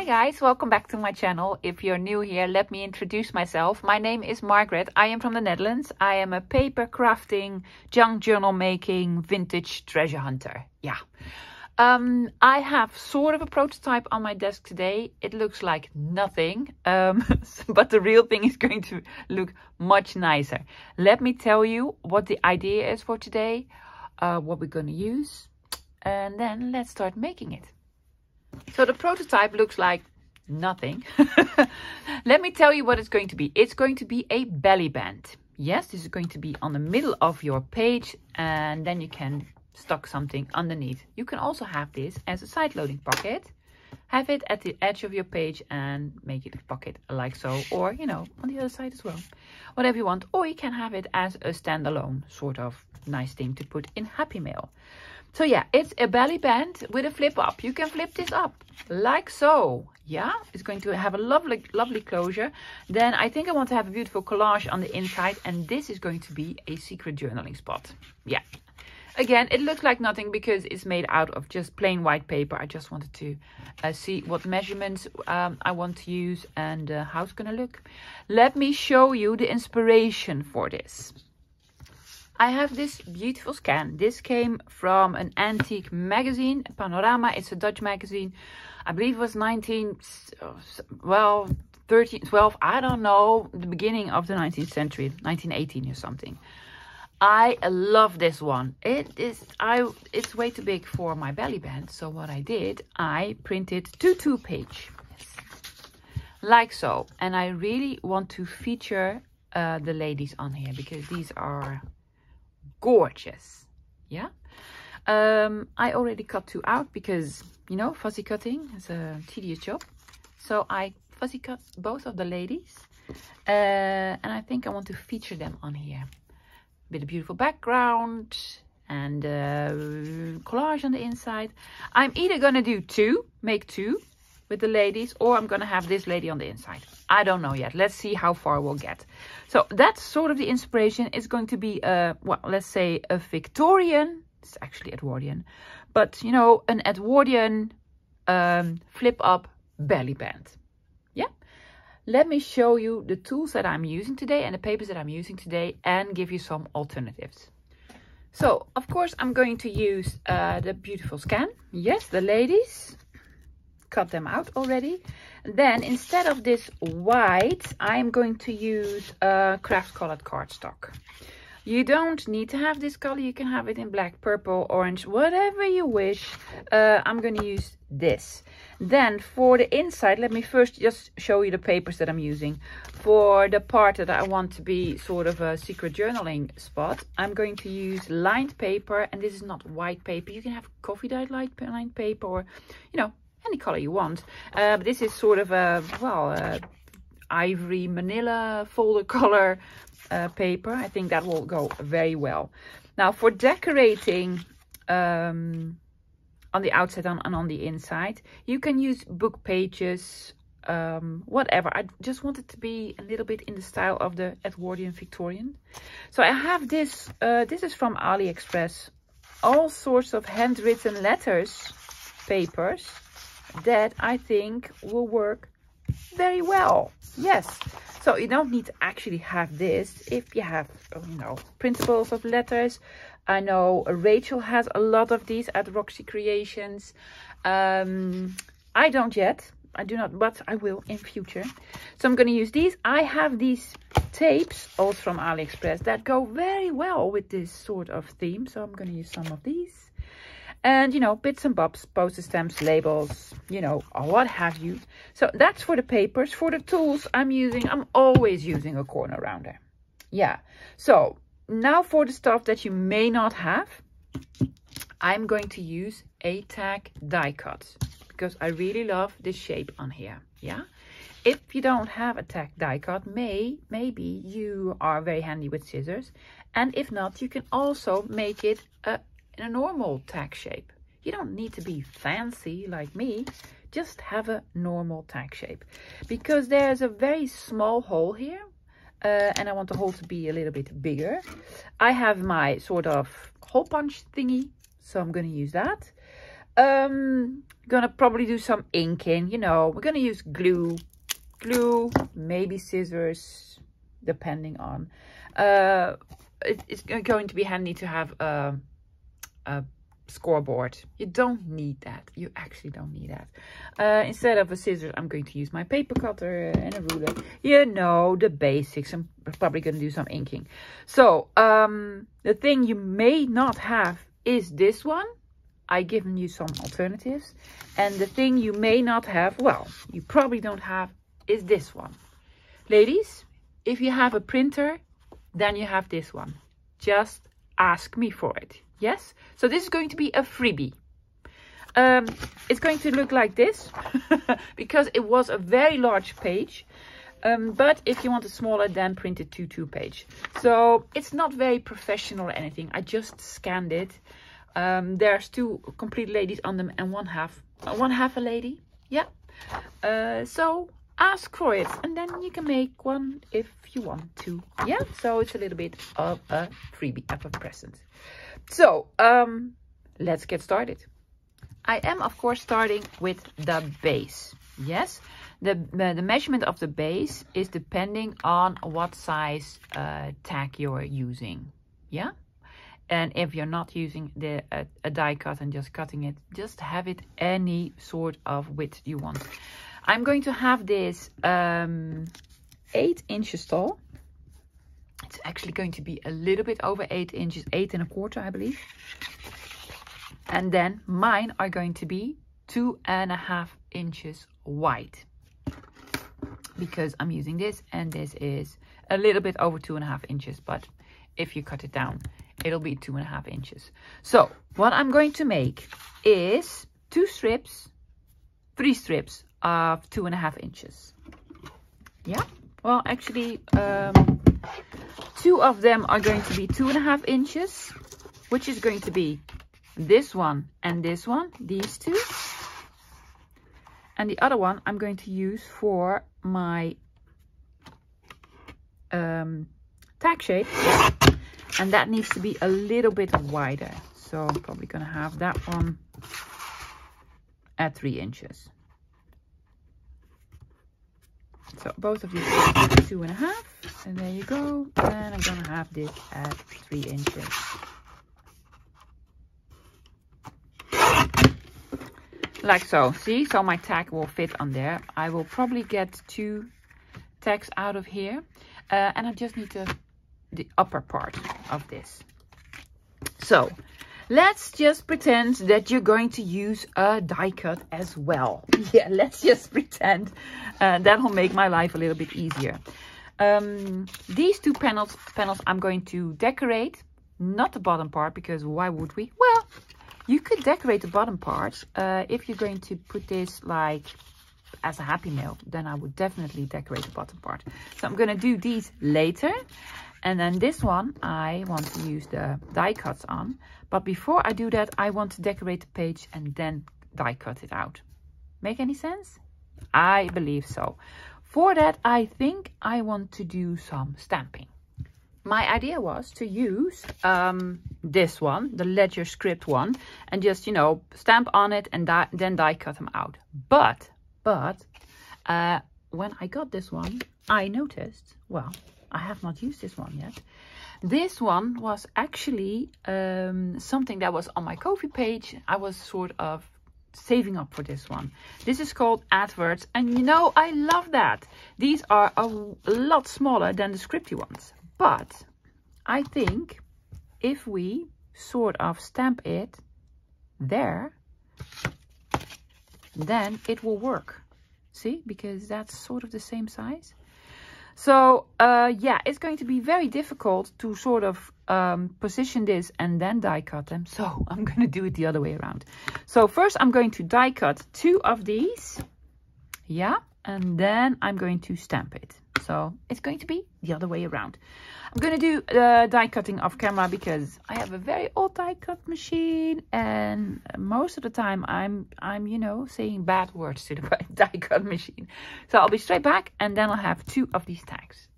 Hi guys, welcome back to my channel. If you're new here, let me introduce myself. My name is Margaret. I am from the Netherlands. I am a paper crafting, junk journal making, vintage treasure hunter. Yeah. I have sort of a prototype on my desk today. It looks like nothing, but the real thing is going to look much nicer. Let me tell you what the idea is for today, what we're going to use, and then let's start making it. So the prototype looks like nothing. Let me tell you what it's going to be. It's going to be a belly band. Yes, this is going to be on the middle of your page, and then you can stock something underneath. You can also have this as a side loading pocket. Have it at the edge of your page and make it a pocket like so, or you know, on the other side as well. Whatever you want, or you can have it as a standalone sort of nice thing to put in Happy Mail. So yeah, it's a belly band with a flip up. You can flip this up like so. Yeah, it's going to have a lovely closure. Then I think I want to have a beautiful collage on the inside, and this is going to be a secret journaling spot. Yeah. Again, it looks like nothing because it's made out of just plain white paper. I just wanted to see what measurements I want to use and how it's going to look. Let me show you the inspiration for this. I have this beautiful scan. This came from an antique magazine, Panorama. It's a Dutch magazine. I believe it was 13, 12, I don't know, the beginning of the 19th century, 1918 or something. I love this one. It's way too big for my belly band. So what I did, I printed two 2-page, like so. And I really want to feature the ladies on here because these are gorgeous. Yeah. I already cut 2 out because, you know, fuzzy cutting is a tedious job. So I fuzzy cut both of the ladies. And I think I want to feature them on here. With a beautiful background and collage on the inside. I'm either going to make 2 with the ladies, or I'm going to have this lady on the inside. I don't know yet. Let's see how far we'll get. So that's sort of the inspiration. It's going to be well, let's say a Victorian. It's actually Edwardian, but you know, an Edwardian flip up belly band. Yeah. Let me show you the tools that I'm using today and the papers that I'm using today and give you some alternatives. So, of course, I'm going to use the beautiful scan. Yes, the ladies. Cut them out already. And then, instead of this white, I'm going to use craft colored cardstock. You don't need to have this color. You can have it in black, purple, orange, whatever you wish. I'm going to use this. Then for the inside, let me first just show you the papers that I'm using. For the part that I want to be sort of a secret journaling spot, I'm going to use lined paper. And this is not white paper. You can have coffee dyed lined paper, or, you know, any color you want. But this is sort of a, well, ivory manila folder color paper. I think that will go very well. Now for decorating on the outside and on the inside, you can use book pages, whatever. I just want it to be a little bit in the style of the Edwardian Victorian. So I have this, this is from AliExpress, all sorts of handwritten letters, papers that I think will work very well. Yes. So you don't need to actually have this if you have, you know, principles of letters. I know Rachel has a lot of these at Roxy Creations. I don't yet. I do not, but I will in future. So I'm going to use these. I have these tapes also from AliExpress that go very well with this sort of theme. So I'm going to use some of these. And, you know, bits and bobs, postage stamps, labels, you know, or what have you. So that's for the papers. For the tools I'm always using a corner rounder. Yeah. So now for the stuff that you may not have, I'm going to use a tag die cut because I really love this shape on here. Yeah. If you don't have a tag die cut, maybe you are very handy with scissors. And if not, you can also make it in a normal tag shape. You don't need to be fancy like me. Just have a normal tag shape. Because there's a very small hole here. And I want the hole to be a little bit bigger. I have my sort of hole punch thingy. So I'm going to use that. Gonna probably do some inking, you know. We're gonna use glue, maybe scissors, depending on. It's going to be handy to have a scoreboard. You don't need that. You actually don't need that. Instead of a scissors, I'm going to use my paper cutter and a ruler. You know, the basics. I'm probably going to do some inking. So, the thing you may not have is this one. I've given you some alternatives. And the thing you may not have, well, you probably don't have, is this one. Ladies, if you have a printer, then you have this one. Just ask me for it. Yes? So this is going to be a freebie. It's going to look like this because it was a very large page. But if you want it smaller, then print it to 2-page. So it's not very professional or anything. I just scanned it. There's 2 complete ladies on them and one half a lady. Yeah. So ask for it and then you can make one if you want to. Yeah. So it's a little bit of a freebie, of a present. So let's get started. I am of course starting with the base. Yes. The measurement of the base is depending on what size tag you're using. Yeah. And if you're not using a die cut and just cutting it, just have it any sort of width you want. I'm going to have this 8 inches tall. It's actually going to be a little bit over 8 inches, 8 1/4, I believe. And then mine are going to be 2.5 inches wide. Because I'm using this and this is a little bit over 2.5 inches. But if you cut it down, it'll be 2.5 inches. So what I'm going to make is 3 strips of 2.5 inches. Yeah, well actually 2 of them are going to be 2.5 inches, which is going to be this one and this one, these 2. And the other one I'm going to use for my tag shape. And that needs to be a little bit wider. So I'm probably going to have that one at 3 inches. So both of these are 2.5. And there you go. And I'm going to have this at 3 inches. Like so. See? So my tag will fit on there. I will probably get 2 tags out of here. And I just need the upper part of this. So let's just pretend that you're going to use a die cut as well. Yeah, let's just pretend. That will make my life a little bit easier. These 2 panels I'm going to decorate, not the bottom part, because why would we? Well, you could decorate the bottom part. If you're going to put this like as a happy mail, then I would definitely decorate the bottom part. So I'm going to do these later. And then this one, I want to use the die cuts on. But before I do that, I want to decorate the page and then die cut it out. Make any sense? I believe so. For that, I think I want to do some stamping. My idea was to use this one, the ledger script one, and just, you know, stamp on it and then die cut them out. But when I got this one, I noticed, well, I have not used this one yet. This one was actually something that was on my KoFi page. I was sort of saving up for this one. This is called adverts, and you know, I love that. These are a lot smaller than the scripty ones. But I think if we sort of stamp it there, then it will work. See, because that's sort of the same size. So yeah, it's going to be very difficult to sort of position this and then die cut them. So I'm going to do it the other way around. So first I'm going to die cut 2 of these. Yeah, and then I'm going to stamp it. So it's going to be the other way around. I'm going to do die cutting off camera because I have a very old die cut machine, and most of the time I'm you know, saying bad words to the die cut machine. So I'll be straight back, and then I'll have 2 of these tags.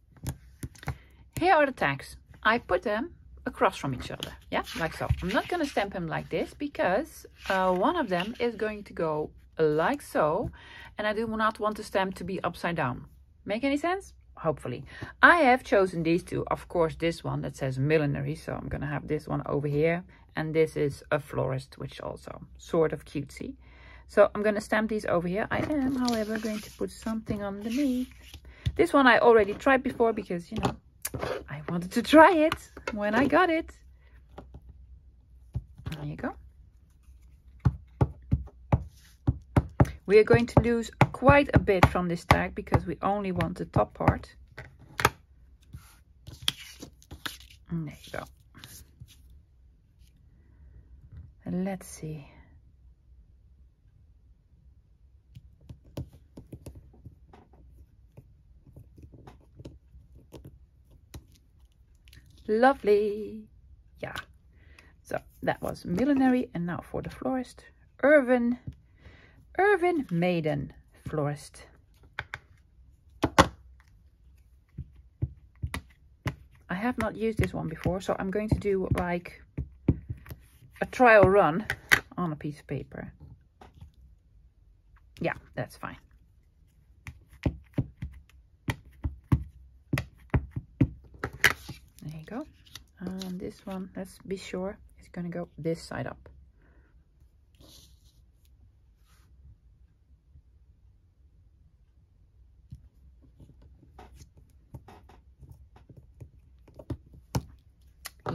Here are the tags. I put them across from each other. Yeah, like so. I'm not going to stamp them like this because one of them is going to go like so. And I do not want the stamp to be upside down. Make any sense? Hopefully. I have chosen these two. Of course, this one that says millinery. So I'm going to have this one over here. And this is a florist, which also sort of cutesy. So I'm going to stamp these over here. I am, however, going to put something underneath. This one I already tried before because, you know, I wanted to try it when I got it. There you go. We are going to lose quite a bit from this tag because we only want the top part. And there you go. And let's see. Lovely. Yeah. So that was millinery, and now for the florist. Irvin Maiden Florist. I have not used this one before, so I'm going to do like a trial run on a piece of paper. Yeah, that's fine. There you go. And this one, let's be sure, it's going to go this side up.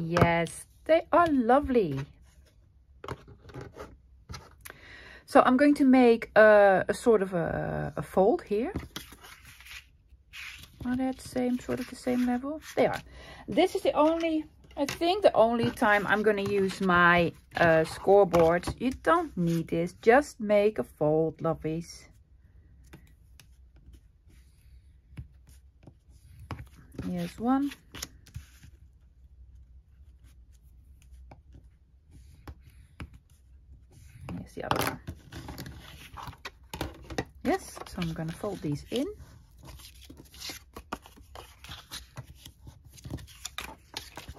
Yes, they are lovely. So I'm going to make a sort of a fold here. Are they sort of the same level? They are. This is the only, I think the only time I'm going to use my scoreboard. You don't need this. Just make a fold, lovies. Here's one. Here's the other one. Yes, so I'm going to fold these in.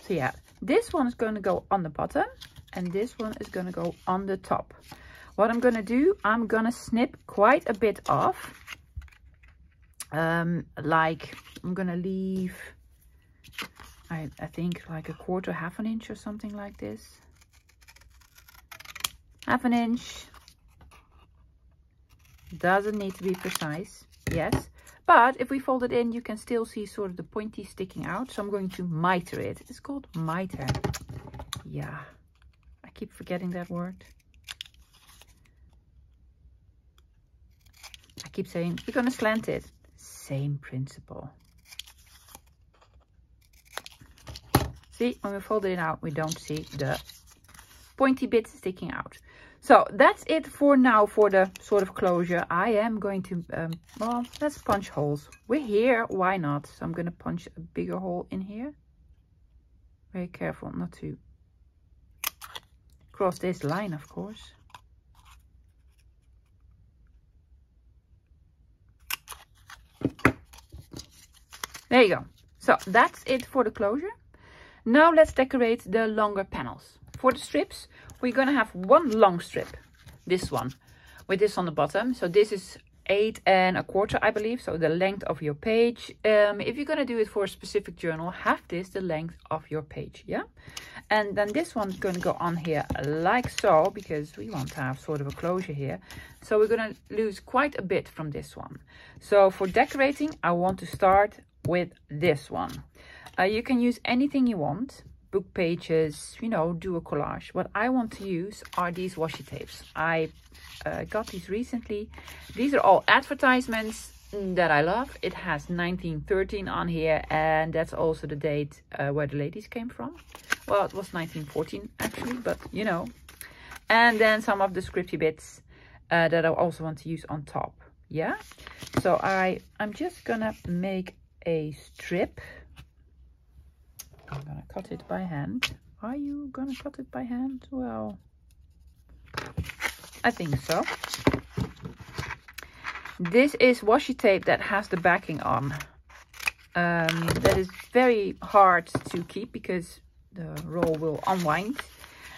So yeah, this one is going to go on the bottom and this one is going to go on the top. What I'm going to do, I'm going to snip quite a bit off. Like I'm going to leave, I think like a quarter, half an inch or something like this. Half an inch. Doesn't need to be precise, yes. But if we fold it in, you can still see sort of the pointy sticking out. So I'm going to miter it. It's called miter. Yeah, I keep forgetting that word. I keep saying, we're going to slant it. Same principle. See, when we fold it out, we don't see the pointy bits sticking out. So that's it for now for the sort of closure. I am going to, well, let's punch holes. We're here, why not? So I'm going to punch a bigger hole in here. Very careful not to cross this line, of course. There you go. So that's it for the closure. Now let's decorate the longer panels. For the strips, we're going to have one long strip, this one, with this on the bottom. So this is 8 1/4, I believe, so the length of your page. If you're going to do it for a specific journal, have this the length of your page, yeah? And then this one's going to go on here like so, because we want to have sort of a closure here. So we're going to lose quite a bit from this one. So for decorating, I want to start with this one. You can use anything you want. Book pages, you know, do a collage. What I want to use are these washi tapes. I got these recently. These are all advertisements that I love. It has 1913 on here, and that's also the date where the ladies came from. Well, it was 1914 actually, but you know. And then some of the scripty bits that I also want to use on top. Yeah, so I'm just gonna make a strip. I'm gonna cut it by hand. Are you gonna cut it by hand? Well, I think so. This is washi tape that has the backing on. That is very hard to keep because the roll will unwind.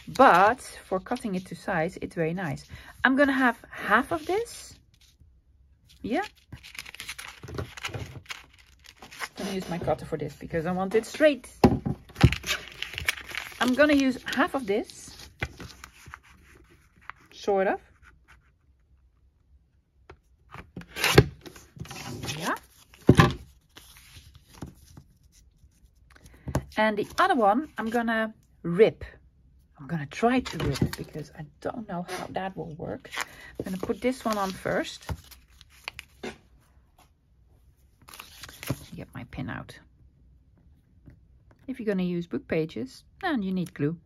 But for cutting it to size, it's very nice. I'm gonna have half of this. Yeah. I'm gonna use my cutter for this because I want it straight. I'm gonna use half of this. Sort of. Yeah. And the other one, I'm gonna rip. I'm gonna try to rip because I don't know how that will work. I'm gonna put this one on first. Get my pin out. If you're gonna use book pages, then you need glue.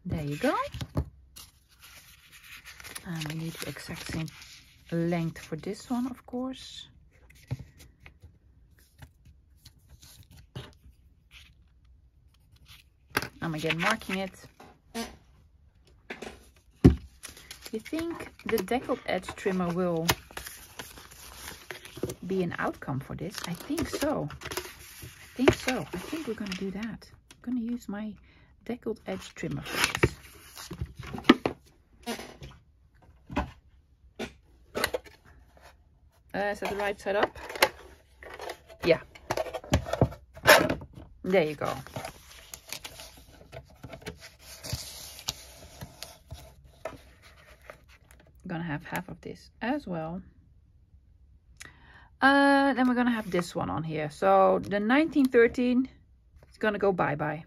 There you go. And we need the exact same length for this one, of course. I'm again marking it. You think the deckled edge trimmer will be an outcome for this? I think so. I think so. I think we're going to do that. I'm going to use my deckled edge trimmer for this. Is that the right side up? Yeah. There you go. I'm gonna have half of this as well. Then we're gonna have this one on here. So the 1913 is gonna go bye-bye.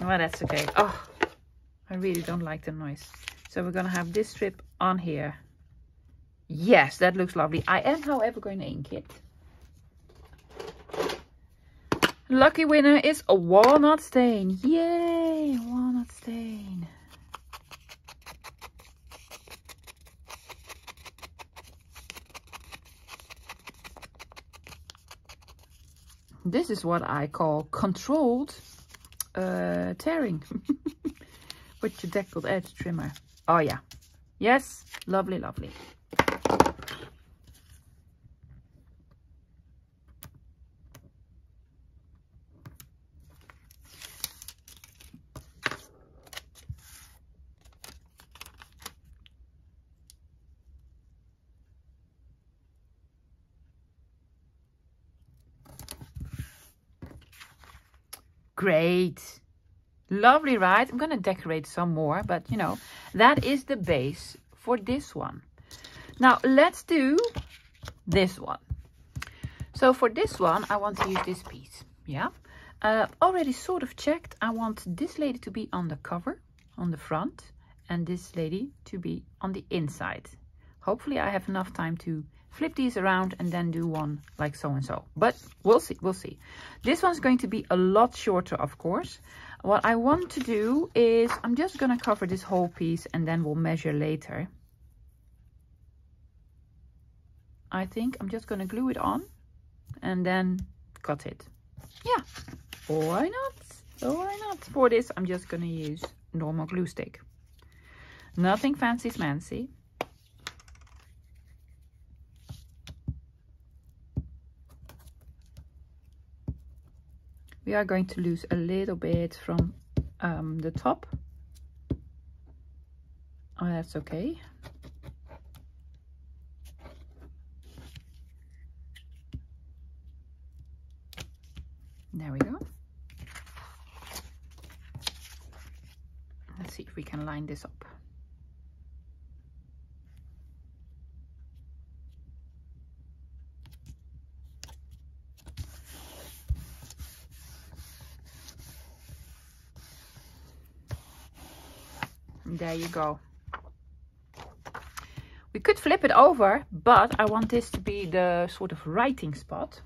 Well, that's okay. Oh, I really don't like the noise. So we're gonna have this strip on here. Yes, that looks lovely. I am, however, going to ink it. Lucky winner is a walnut stain. Yay, walnut stain. This is what I call controlled tearing with your deckled edge trimmer. Oh yeah, yes, lovely, lovely. Great. Lovely, right? I'm going to decorate some more, but you know, that is the base for this one. Now, let's do this one. So for this one, I want to use this piece. Yeah. Already sort of checked. I want this lady to be on the cover, on the front, and this lady to be on the inside. Hopefully I have enough time to flip these around and then do one like so and so. But we'll see, we'll see. This one's going to be a lot shorter, of course. What I want to do is I'm just going to cover this whole piece and then we'll measure later. I think I'm just going to glue it on and then cut it. Yeah, why not? Why not? For this, I'm just going to use normal glue stick. Nothing fancy smancy. We are going to lose a little bit from the top. Oh, that's okay. There we go. Let's see if we can line this up. There you go. We could flip it over, but I want this to be the sort of writing spot.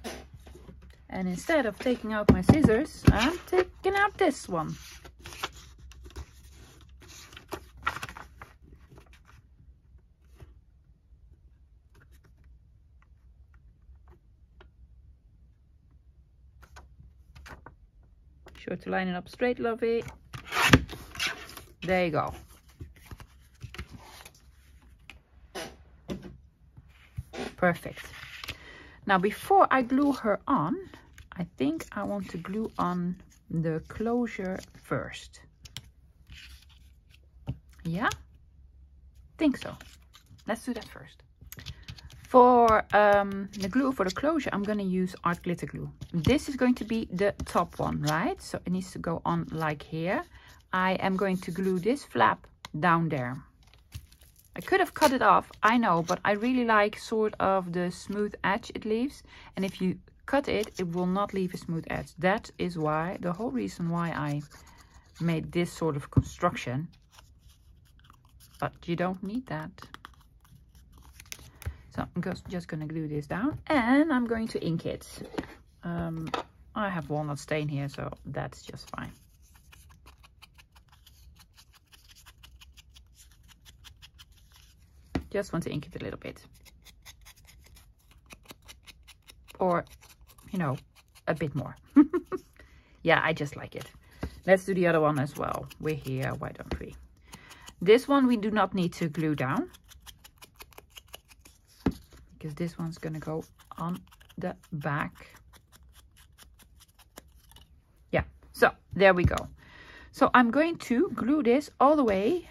And instead of taking out my scissors, I'm taking out this one. sure to line it up straight, lovey. There you go. Perfect. Now, before I glue her on, I think I want to glue on the closure first. Yeah, think so. Let's do that first. For the glue for the closure, I'm going to use art glitter glue. This is going to be the top one, right? So it needs to go on like here. I am going to glue this flap down there. I could have cut it off, I know, but I really like sort of the smooth edge it leaves. And if you cut it, it will not leave a smooth edge. That is why, the whole reason why I made this sort of construction. But you don't need that. So I'm just going to glue this down and I'm going to ink it. I have walnut stain here, so that's just fine. Just want to ink it a little bit. Or, you know, a bit more. Yeah, I just like it. Let's do the other one as well. We're here, why don't we? This one we do not need to glue down, because this one's going to go on the back. Yeah, so there we go. So I'm going to glue this all the way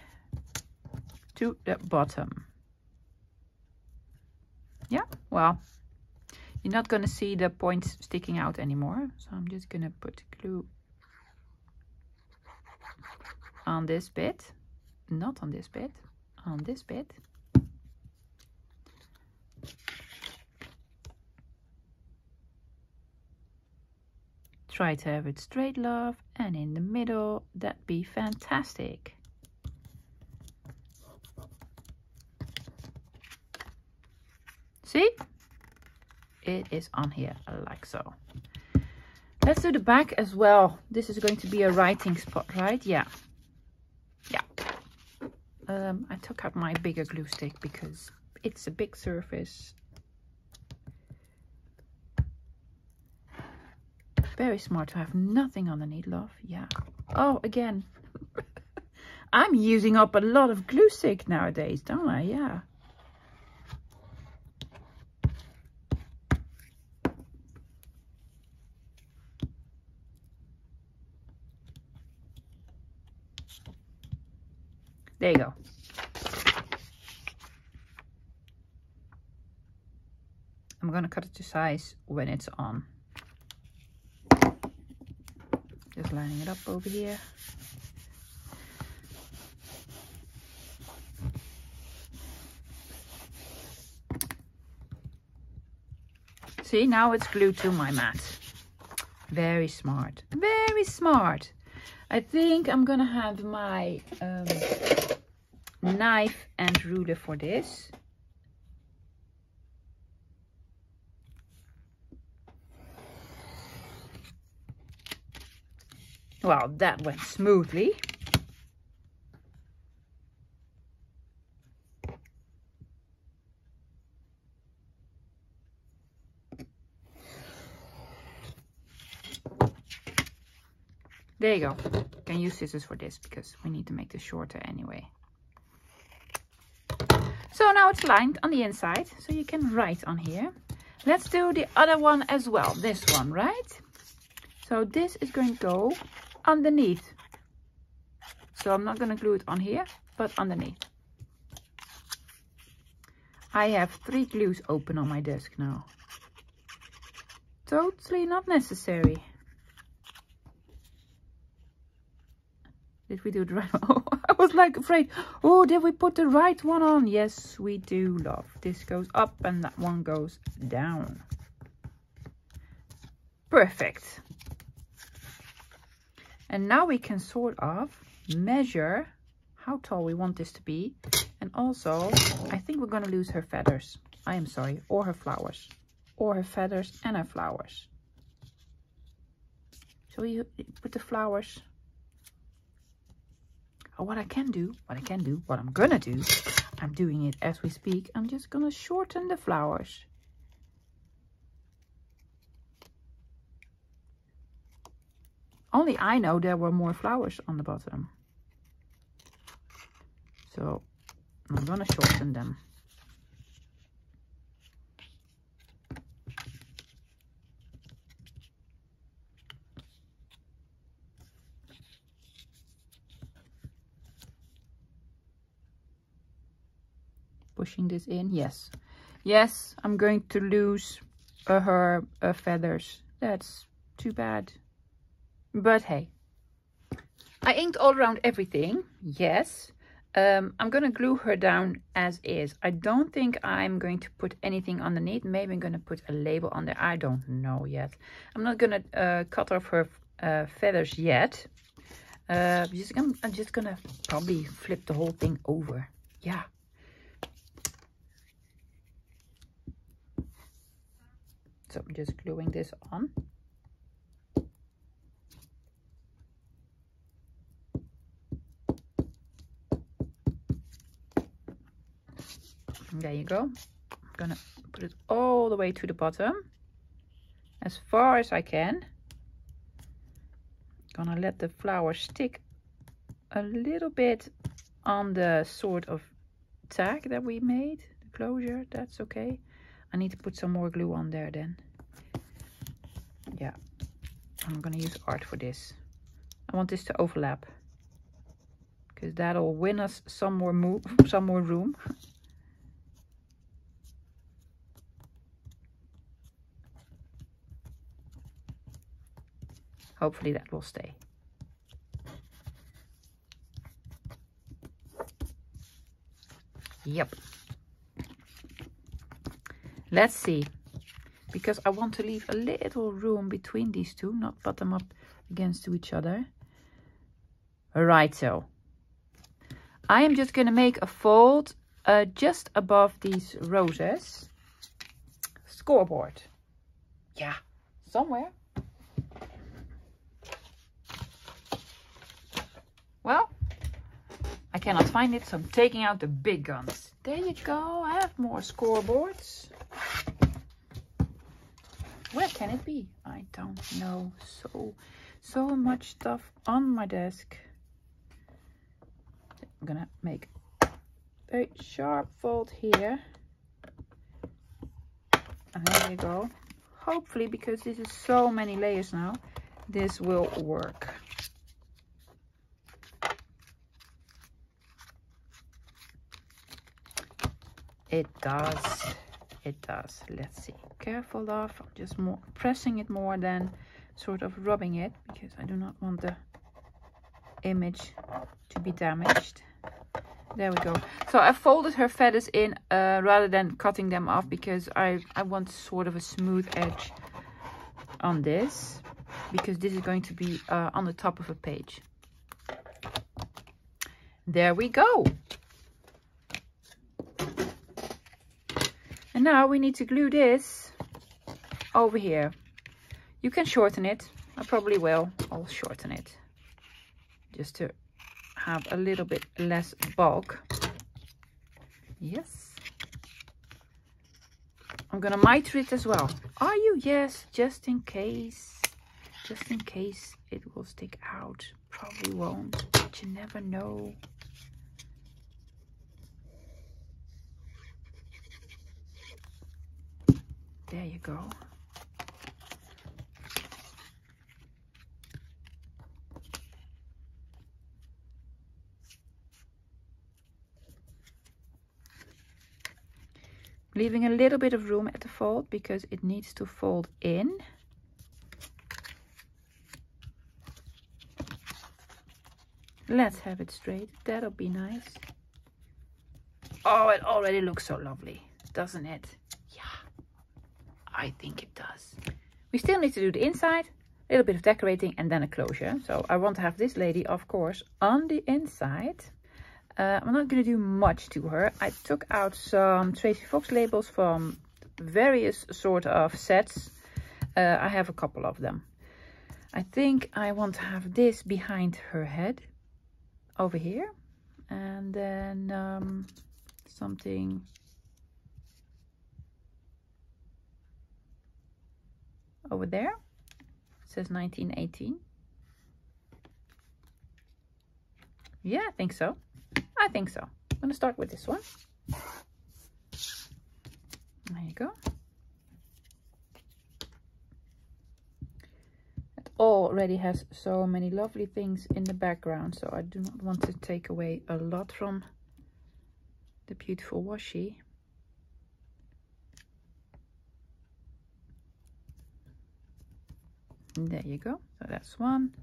to the bottom. Yeah, well, you're not going to see the points sticking out anymore. So I'm just going to put glue on this bit. Not on this bit, on this bit. Try to have it straight, love, and in the middle. That'd be fantastic. See? It is on here like so. Let's do the back as well. This is going to be a writing spot, right? Yeah. Yeah. I took out my bigger glue stick because it's a big surface. Very smart to have nothing underneath, love. Yeah. Oh, again. I'm using up a lot of glue stick nowadays, don't I? Yeah. There you go. I'm going to cut it to size when it's on. Just lining it up over here. See, now it's glued to my mat. Very smart. Very smart. I think I'm gonna have my knife and ruler for this. Well, that went smoothly. There you go. Can use scissors for this because we need to make this shorter anyway. So now it's lined on the inside, so you can write on here. Let's do the other one as well. This one, right? So this is going to go underneath. So I'm not going to glue it on here, but underneath. I have 3 glues open on my desk now. Totally not necessary. Did we do the right one? Oh, I was like afraid. Oh, did we put the right one on? Yes, we do, love. This goes up and that one goes down. Perfect. And now we can sort of measure how tall we want this to be. And also, I think we're going to lose her feathers. I am sorry. Or her flowers. Or her feathers and her flowers. Shall we put the flowers? Oh, what I'm gonna do, I'm doing it as we speak. I'm just gonna shorten the flowers. Only I know there were more flowers on the bottom. So I'm gonna shorten them. Pushing this in, yes. Yes, I'm going to lose her feathers. That's too bad. But hey, I inked all around everything, yes. I'm gonna glue her down as is. I don't think I'm going to put anything underneath. Maybe I'm gonna put a label on there. I don't know yet. I'm not gonna cut off her feathers yet. I'm just gonna probably flip the whole thing over. Yeah. So I'm just gluing this on. There you go. I'm gonna put it all the way to the bottom, as far as I can. Gonna let the flower stick a little bit on the sort of tag that we made, the closure. That's okay. I need to put some more glue on there then. Yeah, I'm gonna use art for this. I want this to overlap, because that'll win us some more room. Hopefully that will stay. Yep. Let's see. Because I want to leave a little room between these two, not put them up against each other. Right, so I am just going to make a fold just above these roses. Scoreboard. Yeah, somewhere. Well, I cannot find it, so I'm taking out the big guns. There you go, I have more scoreboards. Where can it be? I don't know. So much stuff on my desk. I'm gonna make a very sharp fold here. And there you go. Hopefully, because this is so many layers now, this will work. It does. It does. Let's see. Careful of. I'm just more pressing it more than sort of rubbing it, because I do not want the image to be damaged. There we go. So I folded her feathers in rather than cutting them off, because I want sort of a smooth edge on this, because this is going to be on the top of a page. There we go. And now we need to glue this over here. You can shorten it. I probably will. I'll shorten it just to have a little bit less bulk. Yes. I'm gonna miter it as well. Are you? Yes, just in case. Just in case it will stick out. Probably won't, but you never know. There you go. Leaving a little bit of room at the fold, because it needs to fold in. Let's have it straight. That'll be nice. Oh, it already looks so lovely, doesn't it? I think it does. We still need to do the inside, a little bit of decorating, and then a closure. So I want to have this lady, of course, on the inside. I'm not going to do much to her. I took out some Tracy Fox labels from various sort of sets. I have a couple of them. I think I want to have this behind her head over here, and then something over there. It says 1918. Yeah, I think so. I think so. I'm going to start with this one. There you go. It already has so many lovely things in the background, so I do not want to take away a lot from the beautiful washi. And there you go. So that's one.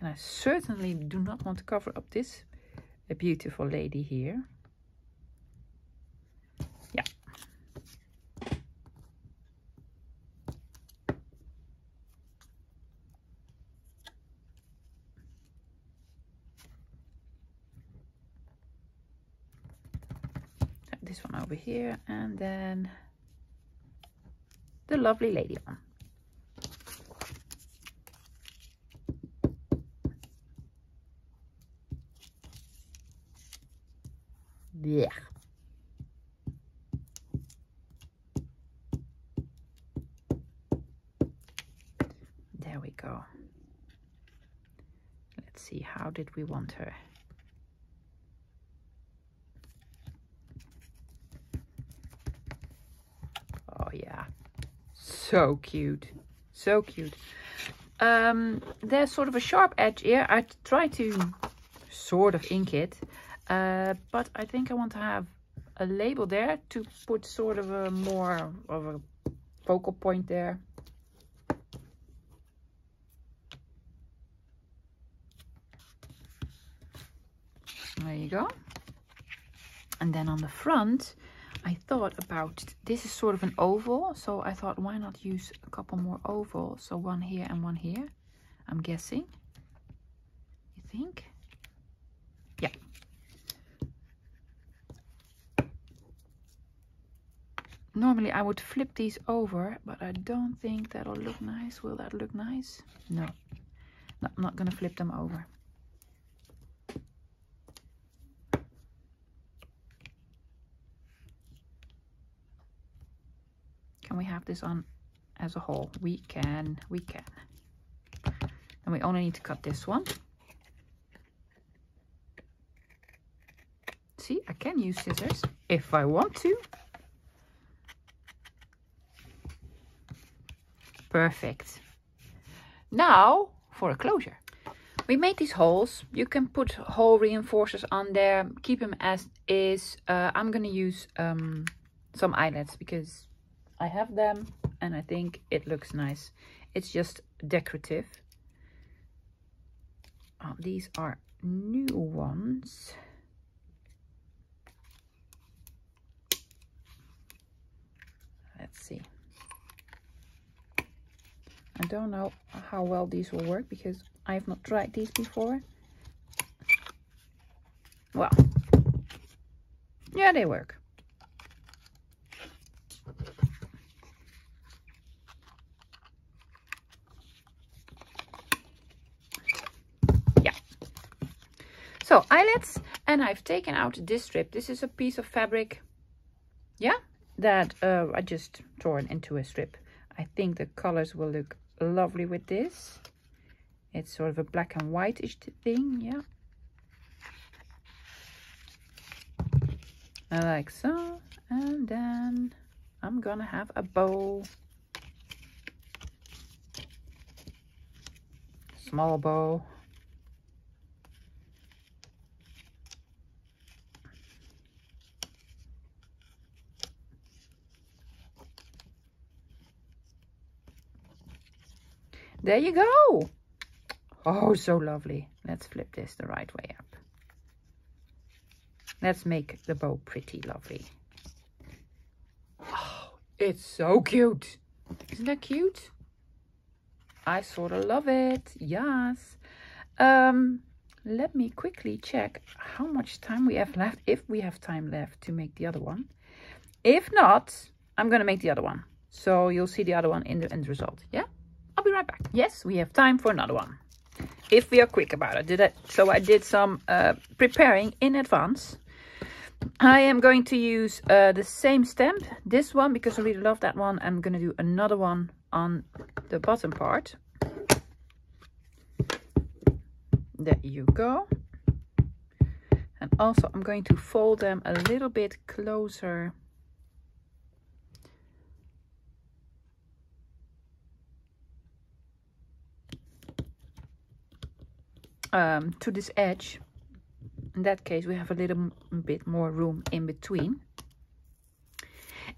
And I certainly do not want to cover up this beautiful lady here. Yeah. This one over here, and then the lovely lady one. Yeah. There we go. Let's see, how did we want her? Oh yeah, so cute, so cute. There's sort of a sharp edge here. I try to sort of ink it, but I think I want to have a label there to put sort of a more of a focal point there. There you go. And then on the front, I thought about, this is sort of an oval, so I thought, why not use a couple more ovals? So one here and one here, I'm guessing. You think? Yeah. Normally I would flip these over, but I don't think that'll look nice. Will that look nice? No. No, I'm not gonna flip them over. Can we have this on as a whole? We can, we can. And we only need to cut this one. See, I can use scissors if I want to. Perfect. Now for a closure. We made these holes. You can put hole reinforcers on there, keep them as is. I'm gonna use some eyelets because I have them and I think it looks nice. It's just decorative. These are new ones. Let's see. I don't know how well these will work because I have not tried these before. Well, yeah, they work. Yeah. So eyelets, and I've taken out this strip. This is a piece of fabric, yeah, that I just torn into a strip. I think the colors will look lovely with this. It's sort of a black and white-ish thing, yeah. Like so. And then I'm gonna have a bow. Small bow. There you go. Oh, so lovely. Let's flip this the right way up. Let's make the bow pretty lovely. Oh, it's so cute. Isn't that cute? I sort of love it. Yes. Let me quickly check how much time we have left, if we have time left to make the other one. If not, I'm going to make the other one. So you'll see the other one in the end result. Yeah? I'll be right back. Yes, we have time for another one. If we are quick about it. So I did some preparing in advance. I am going to use the same stamp, this one, because I really love that one. I'm going to do another one on the bottom part. There you go. Also, I'm going to fold them a little bit closer to this edge. In that case, we have a little bit more room in between,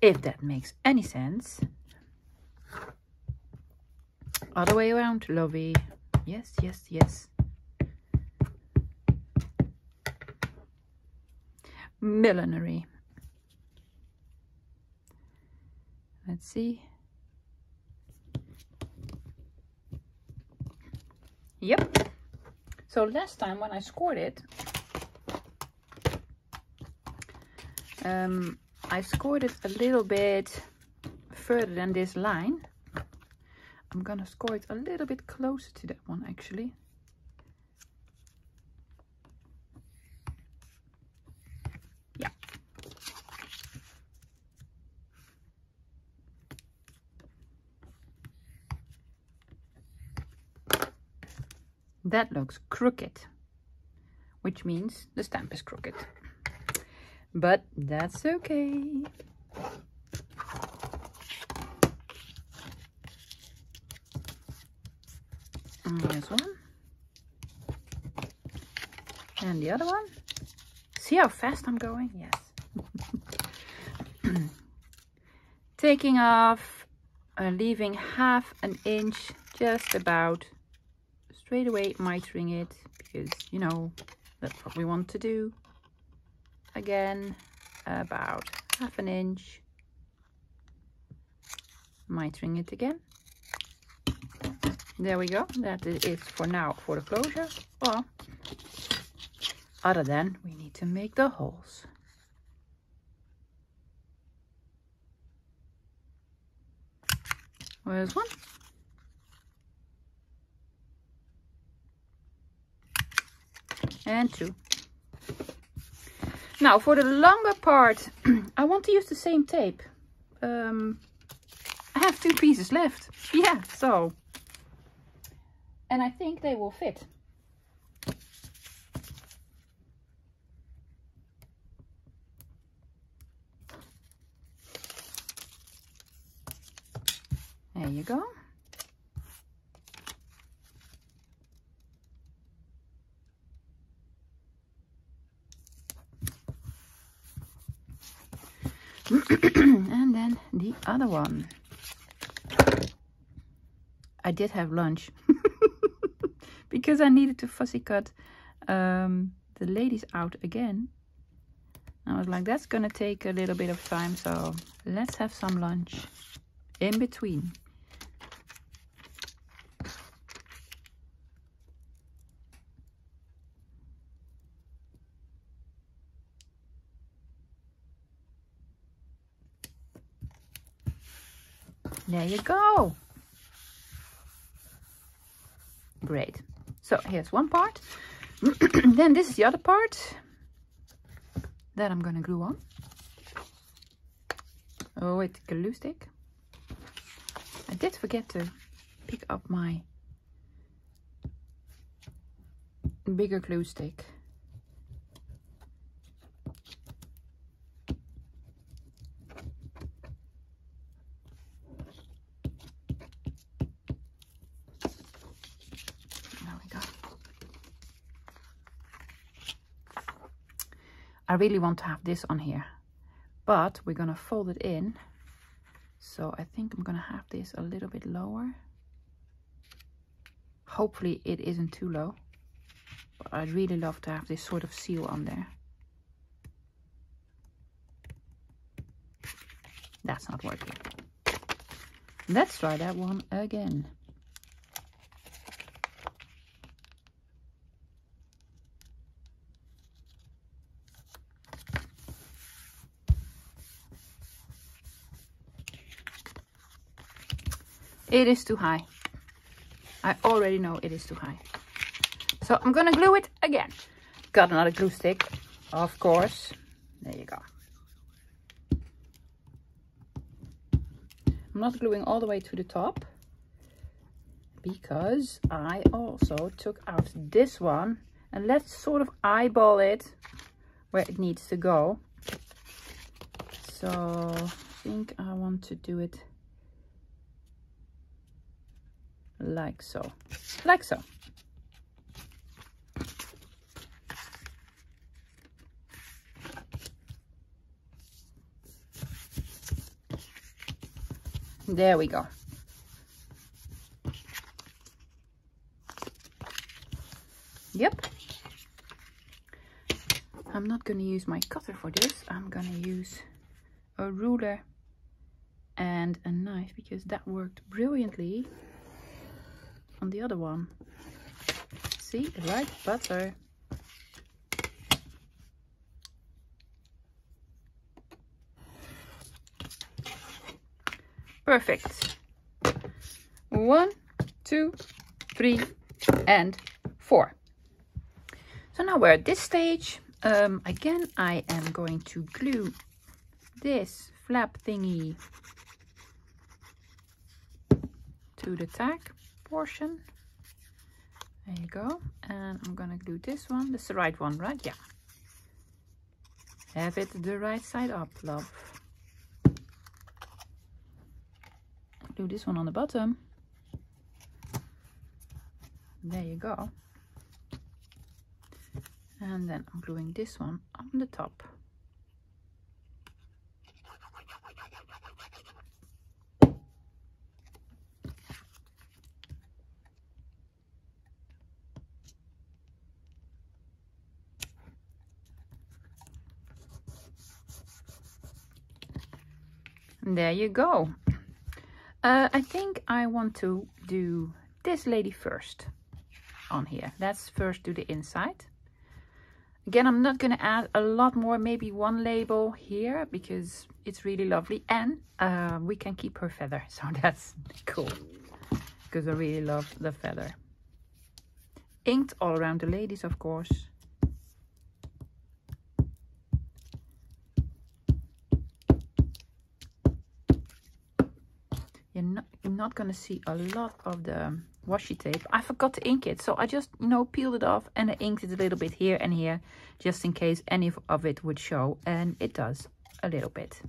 if that makes any sense. Other way around, lovey. Yes, yes, yes. Millinery. Let's see. Yep. So last time when I scored it, I scored it a little bit further than this line. I'm gonna score it a little bit closer to that one actually. Yeah. That looks crooked, which means the stamp is crooked. But that's okay. And this one. And the other one. See how fast I'm going? Yes. Taking off, leaving half an inch just about straight away, mitering it, because you know that's what we want to do. Again, about half an inch, mitering it again. There we go. That is it for now for the closure. Well, other than we need to make the holes. Where's one? And two. Now for the longer part, I want to use the same tape. I have 2 pieces left. Yeah, so. And I think they will fit. There you go. And then the other one. I did have lunch because I needed to fussy cut the ladies out again. I was like, that's gonna take a little bit of time, so let's have some lunch in between. There you go. Great. So here's one part. Then this is the other part that I'm gonna glue on. Oh, with the glue stick. I did forget to pick up my bigger glue stick. I really want to have this on here, but we're gonna fold it in. So I think I'm gonna have this a little bit lower. Hopefully it isn't too low, but I'd really love to have this sort of seal on there. That's not working. Let's try that one again. It is too high. I already know it is too high. So I'm gonna glue it again. Got another glue stick, of course. There you go. I'm not gluing all the way to the top because I also took out this one, and let's sort of eyeball it where it needs to go. So I think I want to do it like so, like so. There we go. Yep. I'm not going to use my cutter for this. I'm going to use a ruler and a knife because that worked brilliantly on the other one. See, like butter. Perfect. 1, 2, 3, and 4. So now we're at this stage. Again, I am going to glue this flap thingy to the tag portion. There you go. And I'm gonna glue this one. That's the right one, right? Yeah. Have it the right side up, love. Glue this one on the bottom. There you go. And then I'm gluing this one on the top. And there you go. I think I want to do this lady first on here. Let's first do the inside. Again, I'm not going to add a lot more, maybe one label here because it's really lovely. And we can keep her feather, so that's cool because I really love the feather. Inked all around the ladies, of course. You're not going to see a lot of the washi tape. I forgot to ink it, so I just, you know, peeled it off and I inked it a little bit here and here, just in case any of it would show, and it does a little bit.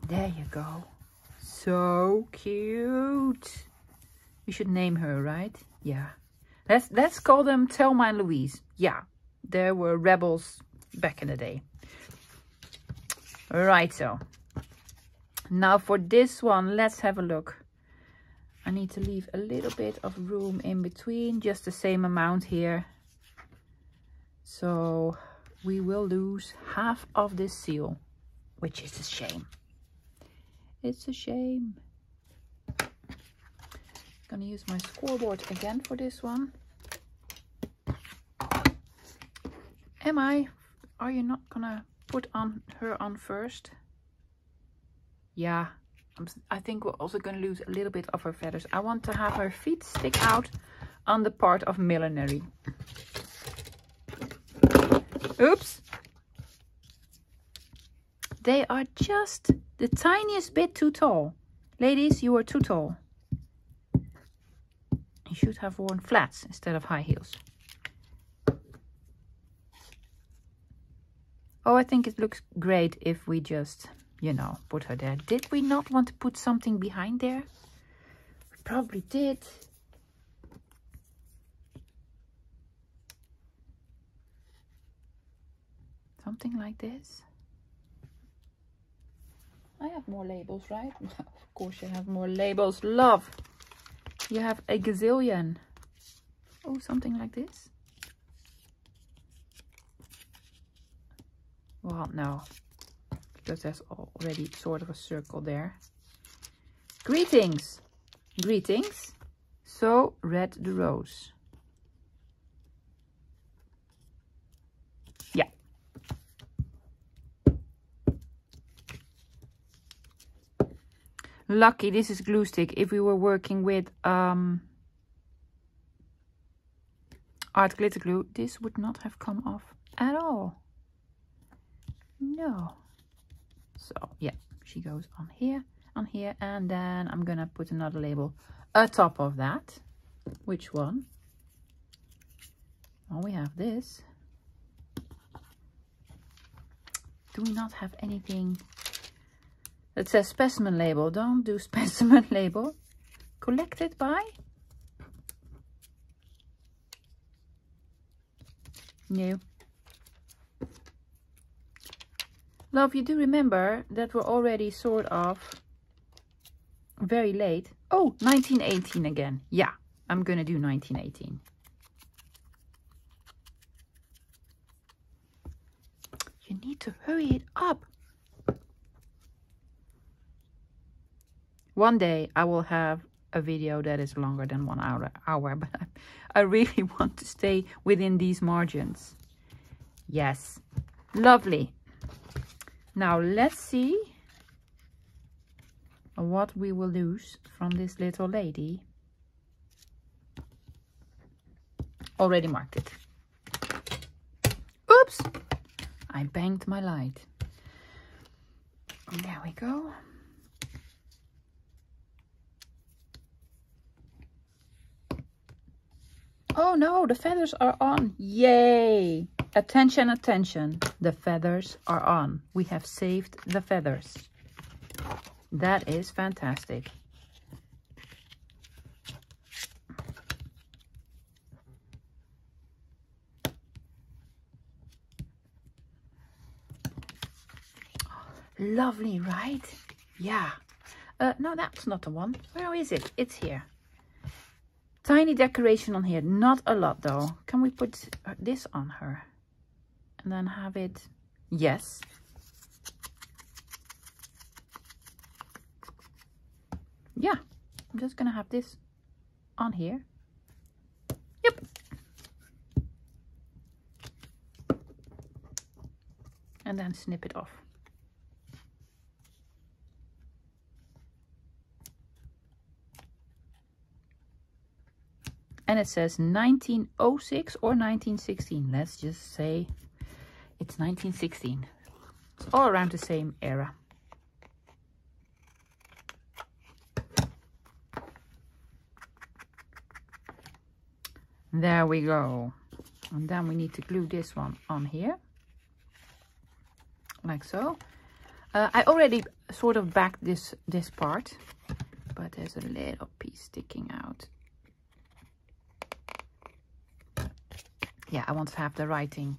There you go. So cute. We should name her, right? Yeah. Let's call them Thelma and Louise. Yeah, they were rebels back in the day. Right, so now for this one, let's have a look. I need to leave a little bit of room in between, just the same amount here. So we will lose half of this seal, which is a shame. It's a shame. Gonna use my scoreboard again for this one. Are you not gonna put her on first? Yeah, I think we're also going to lose a little bit of her feathers. I want to have her feet stick out on the part of millinery. Oops. They are just the tiniest bit too tall. Ladies, you are too tall. You should have worn flats instead of high heels. Oh, I think it looks great if we just, you know, put her there. Did we not want to put something behind there? We probably did. Something like this. I have more labels, right? Of course you have more labels. Love. You have a gazillion. Oh, something like this. Well, no, because there's already sort of a circle there. Greetings. Greetings. So read the rose. Yeah. Lucky this is glue stick. If we were working with art glitter glue, this would not have come off at all. No. So yeah, she goes on here, and then I'm gonna put another label atop of that. Which one? Well, we have this. Do we not have anything that says specimen label? Don't do specimen label. Collected by? No. Love, you do remember that we're already sort of very late. Oh, 1918 again. Yeah, I'm gonna do 1918. You need to hurry it up. One day I will have a video that is longer than 1 hour, but I really want to stay within these margins. Yes, lovely. Now let's see what we will lose from this little lady. Already marked it. Oops! I banged my light. There we go. Oh no, the feathers are on. Yay! Attention, attention. The feathers are on. We have saved the feathers. That is fantastic. Lovely, right? Yeah. No, that's not the one. Where is it? It's here. Tiny decoration on here. Not a lot though. Can we put this on her? And then have it... Yes. Yeah. I'm just gonna have this on here. Yep. And then snip it off. And it says 1906 or 1916. Let's just say it's 1916. It's all around the same era. There we go. And then we need to glue this one on here. Like so. I already sort of backed this part. But there's a little piece sticking out. Yeah, I want to have the writing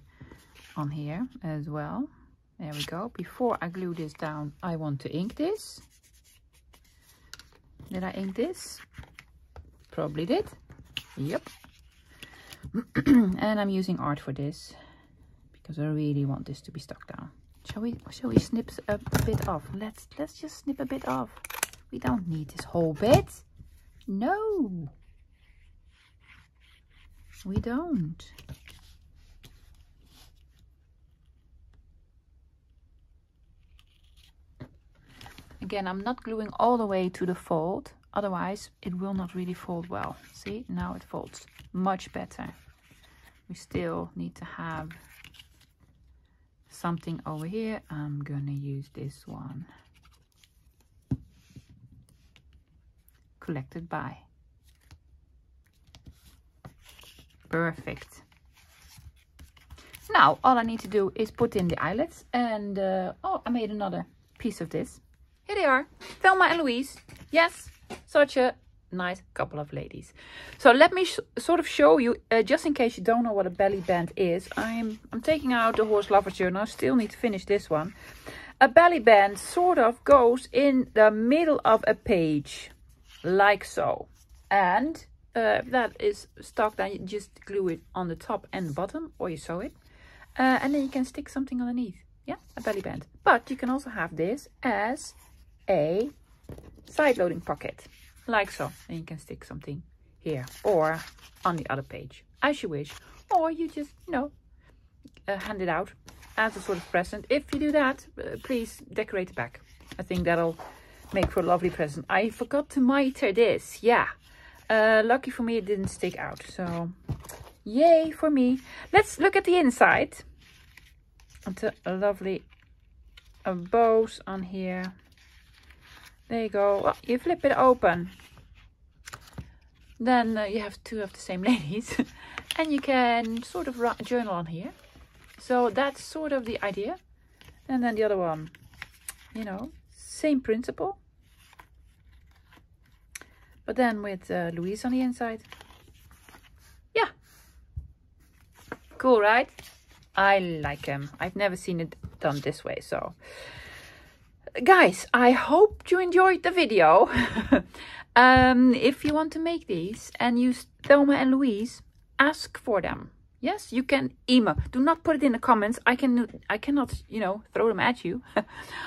on here as well. There we go. Before I glue this down, I want to ink this. Did I ink this? Probably did. Yep. And I'm using art for this because I really want this to be stuck down. Shall we snip a bit off? Let's just snip a bit off. We don't need this whole bit. No. We don't. Again, I'm not gluing all the way to the fold, otherwise it will not really fold well. See, now it folds much better. We still need to have something over here. I'm gonna use this one. Collected by. Perfect. Now all I need to do is put in the eyelets and oh, I made another piece of this. Here they are, Thelma and Louise. Yes, such a nice couple of ladies. So let me sort of show you, just in case you don't know what a belly band is. I'm taking out the Horse Lover's Journal. I still need to finish this one. A belly band sort of goes in the middle of a page, like so. And if that is stuck, then you just glue it on the top and the bottom, or you sew it. And then you can stick something underneath. Yeah, a belly band. But you can also have this as a side loading pocket, like so. And you can stick something here or on the other page, as you wish. Or you just, you know, hand it out as a sort of present. If you do that, please decorate the back. I think that'll make for a lovely present. I forgot to miter this. Yeah. Lucky for me, it didn't stick out. So, yay for me. Let's look at the inside. And a lovely bows on here. There you go. Well, you flip it open. Then you have two of the same ladies. And you can sort of journal on here. So that's sort of the idea. And then the other one, you know, same principle. But then with Louise on the inside. Yeah. Cool, right? I like them. I've never seen it done this way. So, guys, I hope you enjoyed the video. If you want to make these and use Thelma and Louise, ask for them. Yes, you can email. Do not put it in the comments. I cannot, you know, throw them at you.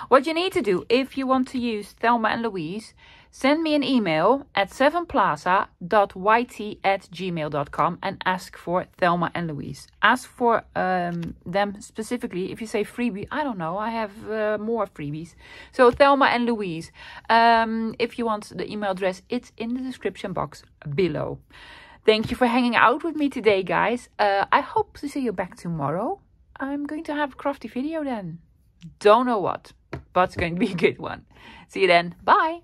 What you need to do, if you want to use Thelma and Louise, send me an email at sevenplaza.yt@gmail.com and ask for Thelma and Louise. Ask for them specifically. If you say freebie, I don't know. I have more freebies. So Thelma and Louise. If you want the email address, it's in the description box below. Thank you for hanging out with me today, guys. I hope to see you back tomorrow. I'm going to have a crafty video then. Don't know what, but it's going to be a good one. See you then. Bye.